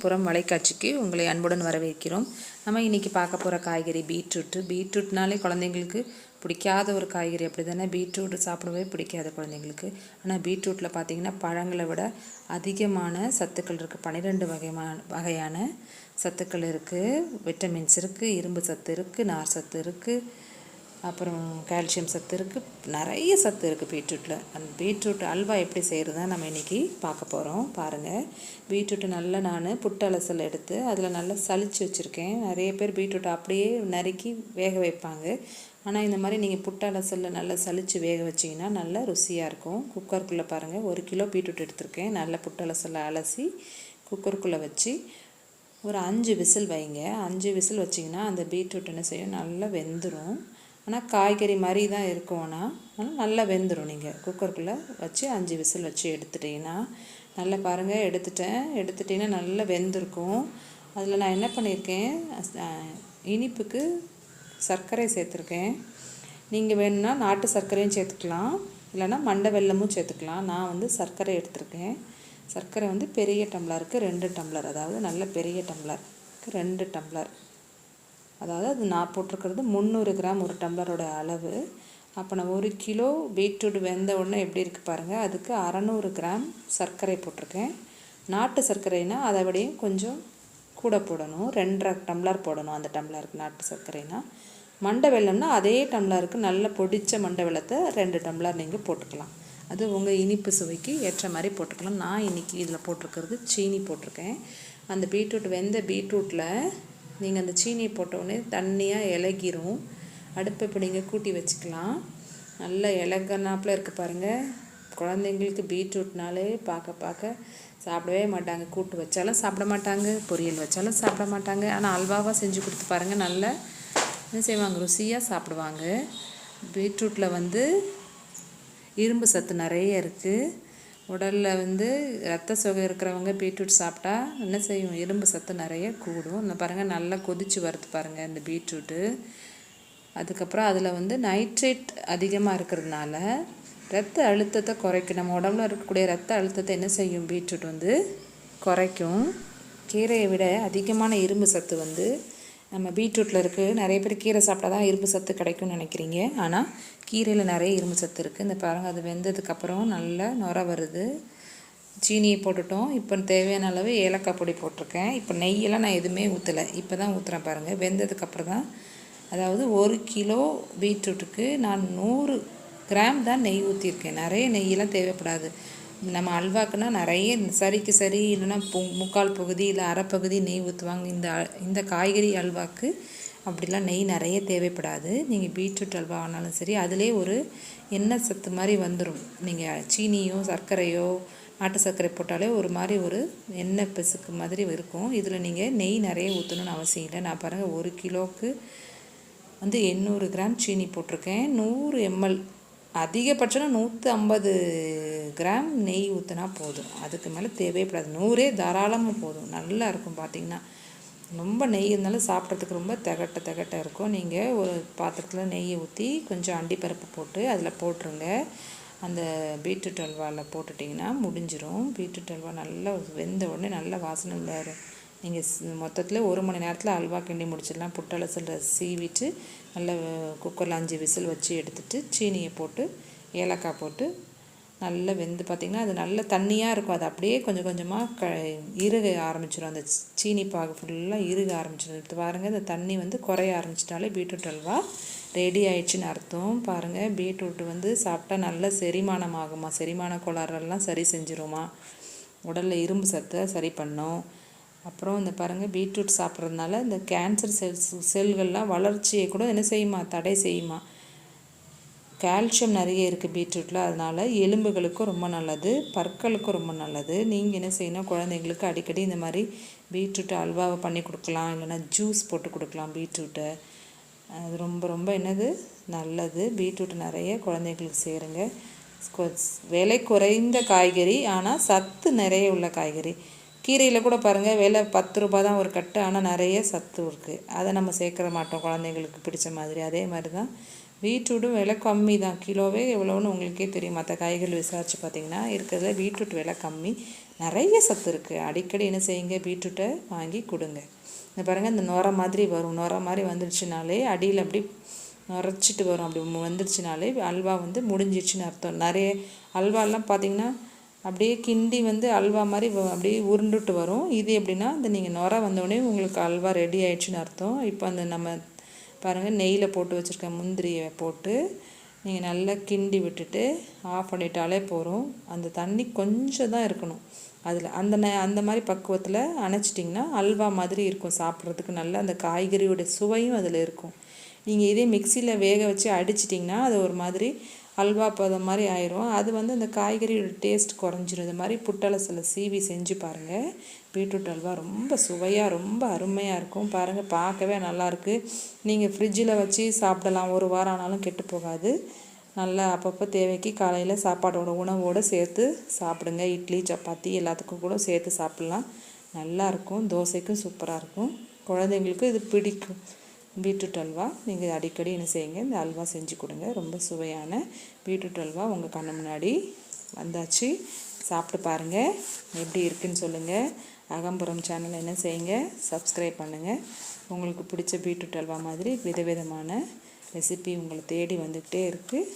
புறம் வலைக்காட்சிக்கு உங்களை அன்புடன் வரவேற்கிறோம். நம்ம இன்றைக்கி பார்க்க போகிற காய்கறி பீட்ரூட்டு. பீட்ரூட்னாலே குழந்தைங்களுக்கு பிடிக்காத ஒரு காய்கறி, அப்படி தானே? பீட்ரூட் சாப்பிடவே பிடிக்காத குழந்தைங்களுக்கு. ஆனால் பீட்ரூட்டில் பார்த்திங்கன்னா பழங்களை விட அதிகமான சத்துக்கள் இருக்குது. 12 வகையான சத்துக்கள் இருக்குது. விட்டமின்ஸ் இருக்குது, இரும்பு சத்து இருக்குது, நார் சத்து இருக்குது, அப்புறம் கால்சியம் சத்து இருக்குது, நிறைய சத்து இருக்குது பீட்ரூட்டில். அந்த பீட்ரூட் அல்வா எப்படி செய்கிறதுதான் நம்ம இன்றைக்கி பார்க்க போகிறோம். பாருங்கள், பீட்ரூட்டு நல்லா நான் புட்டலசல் எடுத்து அதில் நல்லா சலிச்சு வச்சுருக்கேன். நிறைய பேர் பீட்ரூட்டை அப்படியே நறுக்கி வேக வைப்பாங்க. ஆனால் இந்த மாதிரி நீங்கள் புட்டலசலில் நல்லா சலித்து வேக வச்சிங்கன்னா நல்லா ருசியாக இருக்கும். குக்கருக்குள்ளே பாருங்கள், 1 கிலோ பீட்ரூட் எடுத்திருக்கேன். நல்லா புட்டலசலில் அலசி குக்கருக்குள்ளே வச்சு ஒரு 5 விசில் வைங்க. 5 விசில் வச்சிங்கன்னா அந்த பீட்ரூட் என்ன செய்யும், நல்லா வெந்துடும். ஆனால் காய்கறி மாதிரி தான் இருக்கும். ஆனால் நல்லா வெந்துடும். நீங்கள் குக்கருக்குள்ளே வச்சு 5 விசில் வச்சு எடுத்துட்டிங்கன்னா நல்லா பாருங்கள், எடுத்துட்டிங்கன்னா நல்லா வெந்திருக்கும். அதில் நான் என்ன பண்ணியிருக்கேன், இனிப்புக்கு சர்க்கரை சேர்த்துருக்கேன். நீங்கள் வேணும்னா நாட்டு சர்க்கரையும் சேர்த்துக்கலாம், இல்லைனா மண்டை வெல்லமும் சேர்த்துக்கலாம். நான் வந்து சர்க்கரை எடுத்திருக்கேன். சர்க்கரை வந்து பெரிய டம்ளருக்கு 2 டம்ளர், அதாவது நல்ல பெரிய டம்ளருக்கு 2 டம்ளர். அதாவது அது நான் போட்டிருக்கிறது 300 கிராம் ஒரு டம்ளரோட அளவு. அப்போ நான் 1 கிலோ பீட்ரூட் வெந்த உடனே எப்படி இருக்குது பாருங்கள், அதுக்கு 600 கிராம் சர்க்கரை போட்டிருக்கேன். நாட்டு சர்க்கரைனா அதை விடையும் கொஞ்சம் கூட போடணும், 2.5 டம்ளர் போடணும் அந்த டம்ளருக்கு. நாட்டு சர்க்கரைனா மண்டை வெல்லம்னா அதே டம்ளருக்கு நல்ல பொடிச்ச மண்டை வெல்லத்தை 2 டம்ளர் நீங்கள் போட்டுக்கலாம். அது உங்கள் இனிப்பு சுவைக்கு ஏற்ற மாதிரி போட்டுக்கலாம். நான் இன்றைக்கி இதில் போட்டிருக்கிறது சீனி போட்டிருக்கேன். அந்த பீட்ரூட் வெந்த பீட்ரூட்டில் நீங்கள் அந்த சீனியை போட்டோடனே தண்ணியாக இலகிரும். அடுப்பை இப்போ நீங்கள் கூட்டி வச்சுக்கலாம். நல்லா இலகனாப்பில் இருக்குது பாருங்கள். குழந்தைங்களுக்கு பீட்ரூட்னாலே பார்க்க சாப்பிடவே மாட்டாங்க. கூட்டு வச்சாலும் சாப்பிட மாட்டாங்க, பொரியல் வச்சாலும் சாப்பிட மாட்டாங்க. ஆனால் அல்வாவாக செஞ்சு கொடுத்து பாருங்கள், நல்லா என்ன செய்வாங்க, ருசியாக சாப்பிடுவாங்க. பீட்ரூட்டில் வந்து இரும்பு சத்து நிறைய இருக்குது. உடலில் வந்து ரத்த சோகை இருக்கிறவங்க பீட்ரூட் சாப்பிட்டா என்ன செய்யும், இரும்பு சத்து நிறைய கூடும். இந்த பாருங்கள் நல்லா கொதித்து வருது பாருங்கள் இந்த பீட்ரூட்டு. அதுக்கப்புறம் அதில் வந்து நைட்ரேட் அதிகமாக இருக்கிறதுனால ரத்த அழுத்தத்தை குறைக்கும். நம்ம உடம்புல இருக்கக்கூடிய ரத்த அழுத்தத்தை என்ன செய்யும், பீட்ரூட் வந்து குறைக்கும். கீரையை விட அதிகமான இரும்பு சத்து வந்து நம்ம பீட்ரூட்டில் இருக்குது. நிறைய பேர் கீரை சாப்பிட்டா தான் இரும்பு சத்து கிடைக்கும்னு நினைக்கிறீங்க. ஆனால் கீரையில் நிறைய இரும்பு சத்து இருக்குது. இந்த பாருங்கள், அது வெந்ததுக்கப்புறம் நல்லா நுர வருது. சீனியை போட்டுட்டோம். இப்போ தேவையான அளவு ஏலக்காய் பொடி போட்டிருக்கேன். இப்போ நெய்யெல்லாம் நான் எதுவுமே ஊற்றலை, இப்போ தான் ஊற்றுறேன் பாருங்கள். வெந்ததுக்கப்புறம் தான், அதாவது 1 கிலோ பீட்ரூட்டுக்கு நான் 100 கிராம் தான் நெய் ஊற்றிருக்கேன். நிறைய நெய்யெல்லாம் தேவைப்படாது. நம்ம அல்வாக்குன்னா நிறைய சரிக்கு சரி, இல்லைன்னா முக்கால் பகுதி இல்லை அரைப்பகுதி நெய் ஊற்றுவாங்க. இந்த காய்கறி அல்வாக்கு அப்படிலாம் நெய் நிறைய தேவைப்படாது. நீங்கள் பீட்ரூட் அல்வா ஆனாலும் சரி, அதிலே ஒரு எண்ணெய் சத்து மாதிரி வந்துடும். நீங்கள் சீனியோ சர்க்கரையோ நாட்டு சர்க்கரை போட்டாலே ஒரு மாதிரி ஒரு எண்ணெய் பிசுக்கு மாதிரி இருக்கும். இதில் நீங்கள் நெய் நிறைய ஊற்றணும்னு அவசியம் இல்லை. நான் பாருங்கள், 1 கிலோவுக்கு வந்து 800 கிராம் சீனி போட்டிருக்கேன். 100 ml, அதிகபட்சம் 150 கிராம் நெய் ஊற்றினா போதும். அதுக்கு மேலே தேவைப்படாது. 100 தாராளமாக போதும். நல்லா இருக்கும். பார்த்திங்கன்னா ரொம்ப நெய் இருந்தாலும் சாப்பிட்றதுக்கு ரொம்ப திகட்ட இருக்கும். நீங்கள் ஒரு பாத்திரத்தில் நெய்யை ஊற்றி கொஞ்சம் அண்டிப்பருப்பு போட்டு அதில் போட்டுருங்க. அந்த பீட்ரூட் அல்வாவில் போட்டுட்டிங்கன்னா முடிஞ்சிடும். பீட்ரூட் அல்வா நல்லா வெந்த உடனே நல்லா வாசனை வரும். நீங்கள் மொத்தத்தில் 1 மணி நேரத்தில் அல்வா கிண்டி முடிச்சிடலாம். புட்டலசில் சீவிட்டு நல்லா குக்கரில் 5 விசில் வச்சு எடுத்துகிட்டு சீனியை போட்டு ஏலக்காய் போட்டு நல்லா வெந்து பார்த்திங்கன்னா அது நல்ல தண்ணியாக இருக்கும். அது அப்படியே கொஞ்சம் கொஞ்சமாக இறுக ஆரம்பிச்சிடும். அந்த சீனி பாகு ஃபுல்லாக இறுக ஆரம்பிச்சிடும். இப்போ பாருங்கள், இந்த தண்ணி வந்து குறைய ஆரம்பிச்சிட்டாலே பீட்ரூட் அல்வா ரெடி ஆயிடுச்சுன்னு அர்த்தம். பாருங்கள், பீட்ரூட் வந்து சாப்பிட்டா நல்ல செரிமானம் ஆகுமா, செரிமான கோளாறெல்லாம் சரி செஞ்சிருமா, உடலில் இரும்பு சத்தை சரி பண்ணும். அப்புறம் இந்த பாருங்கள், பீட்ரூட் சாப்பிட்றதுனால இந்த கேன்சர் செல்கள்லாம் வளர்ச்சியை கூட என்ன செய்யுமா, தடை செய்யுமா. கால்சியம் நிறைய இருக்குது பீட்ரூட்டில். அதனால் எலும்புகளுக்கும் ரொம்ப நல்லது, பற்களுக்கும் ரொம்ப நல்லது. நீங்கள் என்ன செய்யணும், குழந்தைங்களுக்கு அடிக்கடி இந்த மாதிரி பீட்ரூட் அல்வாவை பண்ணி கொடுக்கலாம், இல்லைனா ஜூஸ் போட்டு கொடுக்கலாம் பீட்ரூட்டை. அது ரொம்ப என்னது நல்லது. பீட்ரூட் நிறைய குழந்தைங்களுக்கு சேருங்க. விலை குறைந்த காய்கறி, ஆனால் சத்து நிறைய உள்ள காய்கறி. கீரையில் கூட பாருங்கள், விலை 10 ரூபா தான் ஒரு கட்டு, ஆனால் நிறைய சத்து இருக்குது. அதை நம்ம சேர்க்க மாட்டோம் குழந்தைங்களுக்கு பிடிச்ச மாதிரி. அதே மாதிரி தான் பீட்ரூட்டும் விலை கம்மி தான், கிலோவே எவ்வளோன்னு உங்களுக்கே தெரியும். மற்ற காய்கறி விசாரித்து பார்த்தீங்கன்னா இருக்கிறதுல பீட்ரூட் விலை கம்மி, நிறைய சத்து இருக்குது. அடிக்கடி என்ன செய்யுங்க, பீட்ரூட்டை வாங்கி கொடுங்க. இந்த பாருங்கள், இந்த நுரை மாதிரி வரும், நுரை மாதிரி வந்துடுச்சுனாலே அடியில் அப்படி நுரைச்சிட்டு வரும். அப்படி வந்துடுச்சுனாலே அல்வா வந்து முடிஞ்சிடுச்சுன்னு அர்த்தம். நிறைய அல்வாலாம் பார்த்திங்கன்னா அப்படியே கிண்டி வந்து அல்வா மாதிரி அப்படியே உருண்டுட்டு வரும். இது எப்படின்னா இந்த நீங்கள் நுரை வந்தோடனே உங்களுக்கு அல்வா ரெடி ஆயிடுச்சுன்னு அர்த்தம். இப்போ அந்த நம்ம பாருங்கள், நெய்யில் போட்டு வச்சுருக்க முந்திரியை போட்டு நீங்கள் நல்லா கிண்டி விட்டுட்டு ஆஃப் பண்ணிட்டாலே போகிறோம். அந்த தண்ணி கொஞ்சம் தான் இருக்கணும் அதில். அந்த மாதிரி பக்குவத்தில் அணைச்சிட்டிங்கன்னா அல்வா மாதிரி இருக்கும், சாப்பிட்றதுக்கு நல்லா அந்த காய்கறியோட சுவையும் அதில் இருக்கும். நீங்கள் இதே மிக்சியில் வேக வச்சு அடிச்சிட்டிங்கன்னா அது ஒரு மாதிரி அல்வா பதம் மாதிரி ஆயிரும். அது வந்து அந்த காய்கறியோட டேஸ்ட் குறைஞ்சிரும். இது மாதிரி புட்டலசில் சீவி செஞ்சு பாருங்கள். பீட்ரூட் அல்வா ரொம்ப சுவையாக ரொம்ப அருமையாக இருக்கும். பாருங்கள், பார்க்கவே நல்லாயிருக்கு. நீங்கள் ஃப்ரிட்ஜில் வச்சு சாப்பிடலாம், ஒரு வாரம் ஆனாலும் கெட்டு போகாது. நல்லா அப்பப்போ தேவைக்கு காலையில் சாப்பாடோட உணவோடு சேர்த்து சாப்பிடுங்க. இட்லி சப்பாத்தி எல்லாத்துக்கும் கூட சேர்த்து சாப்பிட்லாம், நல்லாயிருக்கும். தோசைக்கும் சூப்பராக இருக்கும். குழந்தைங்களுக்கு இது பிடிக்கும். பீட்ரூட் அல்வா நீங்கள் அடிக்கடி என்ன செய்யுங்க, இந்த அல்வா செஞ்சு கொடுங்க. ரொம்ப சுவையான பீட்ரூட் அல்வா உங்கள் கண்ணு முன்னாடி வந்தாச்சு. சாப்பிட்டு பாருங்கள், எப்படி இருக்குன்னு சொல்லுங்கள். அகம்புரம் சேனல் என்ன செய்யுங்க, சப்ஸ்கிரைப் பண்ணுங்கள். உங்களுக்கு பிடிச்ச பீட்ரூட் அல்வா மாதிரி விதவிதமான ரெசிபி உங்களை தேடி வந்துக்கிட்டே இருக்குது.